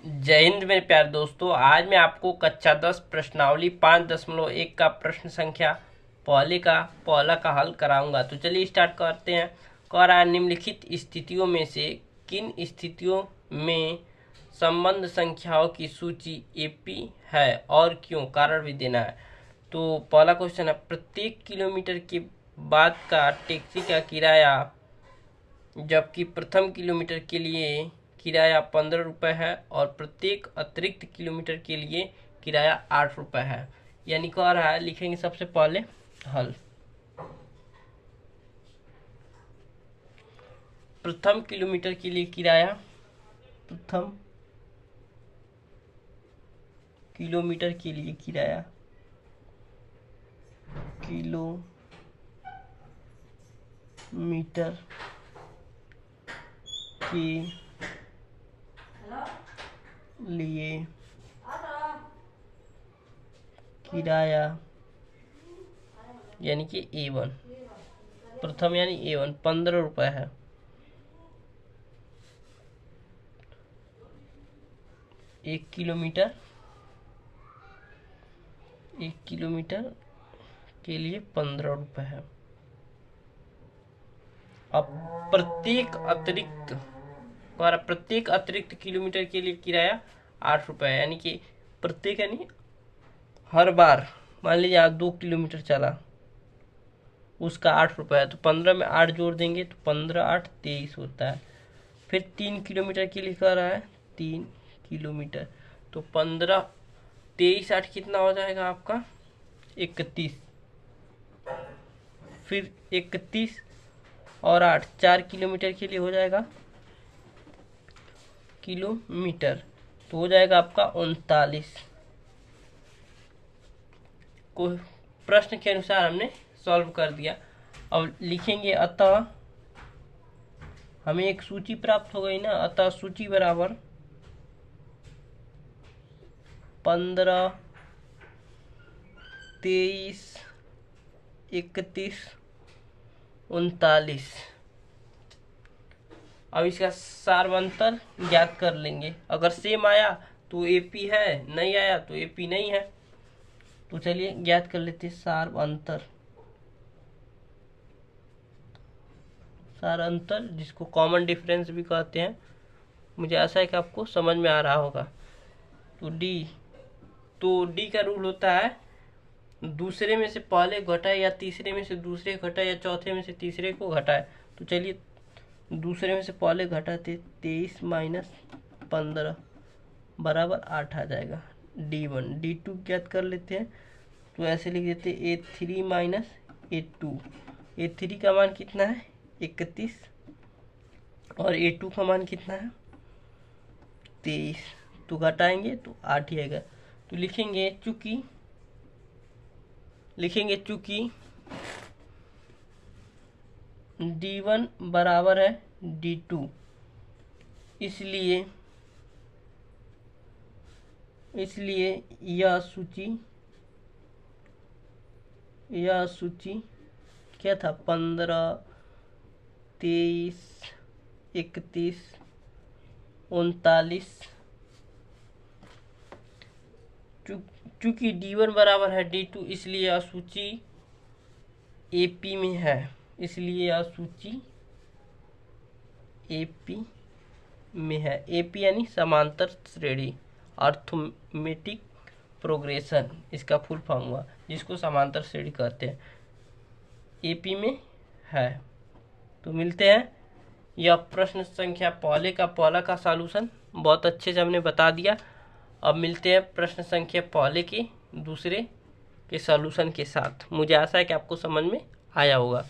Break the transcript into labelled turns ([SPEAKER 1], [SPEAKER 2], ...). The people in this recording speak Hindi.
[SPEAKER 1] जय हिंद मेरे प्यारे दोस्तों। आज मैं आपको कक्षा 10 प्रश्नावली 5.1 का प्रश्न संख्या पहला का हल कराऊंगा। तो चलिए स्टार्ट करते हैं। कह रहा है निम्नलिखित स्थितियों में से किन स्थितियों में संबंध संख्याओं की सूची एपी है और क्यों, कारण भी देना है। तो पहला क्वेश्चन है, प्रत्येक किलोमीटर के बाद का टैक्सी का किराया जबकि प्रथम किलोमीटर के लिए किराया 15 रुपये है और प्रत्येक अतिरिक्त किलोमीटर के लिए किराया 8 रुपये है। यानी कह रहा है, लिखेंगे सबसे पहले हल। प्रथम किलोमीटर के लिए किराया, प्रथम किलोमीटर के लिए किराया, किलोमीटर के लिए किराया यानी कि A1, प्रथम यानी A1 15 रुपये है। एक किलोमीटर के लिए 15 रुपये है। अब प्रत्येक अतिरिक्त किलोमीटर के लिए किराया 8 रुपये है। यानी कि प्रत्येक यानी हर बार, मान लीजिए आप 2 किलोमीटर चला, उसका 8 रुपये है, तो 15 में 8 जोड़ देंगे तो 15 8 23 होता है। फिर 3 किलोमीटर के लिए कह रहा है, 3 किलोमीटर, तो 15 23 8 कितना हो जाएगा आपका 31। फिर 31 और 8 4 किलोमीटर के लिए हो जाएगा किलोमीटर, तो हो जाएगा आपका 39। को प्रश्न के अनुसार हमने सॉल्व कर दिया। अब लिखेंगे अतः, हमें एक सूची प्राप्त हो गई ना। अतः सूची बराबर 15 23 31 39। अब इसका सार्वंतर ज्ञात कर लेंगे। अगर सेम आया तो एपी है, नहीं आया तो एपी नहीं है। तो चलिए ज्ञात कर लेते हैं सार अंतर, जिसको कॉमन डिफरेंस भी कहते हैं। मुझे आशा है कि आपको समझ में आ रहा होगा। तो डी का रूल होता है, दूसरे में से पहले घटाए या तीसरे में से दूसरे घटाए या चौथे में से तीसरे को घटाए। तो चलिए दूसरे में से पहले घटाते, 23 माइनस 15 बराबर 8 आ जाएगा। D1 D2 ज्ञात कर लेते हैं। तो ऐसे लिख देते A3 माइनस A2। A3 का मान कितना है 31 और A2 का मान कितना है 23। तो घटाएंगे तो 8 ही आएगा। तो लिखेंगे चूंकि D1 बराबर है D2, इसलिए यह सूची क्या था, 15 23 31 39। चूंकि D1 बराबर है D2, इसलिए यह सूची AP में है। AP में है। AP यानी समांतर श्रेणी, अर्थमेटिक प्रोग्रेशन इसका फुल फॉर्म हुआ, जिसको समांतर श्रेणी कहते हैं। AP में है। तो मिलते हैं। यह प्रश्न संख्या पहला का सॉल्यूशन बहुत अच्छे से हमने बता दिया। अब मिलते हैं प्रश्न संख्या पहले के दूसरे के सॉल्यूशन के साथ। मुझे आशा है कि आपको समझ में आया होगा।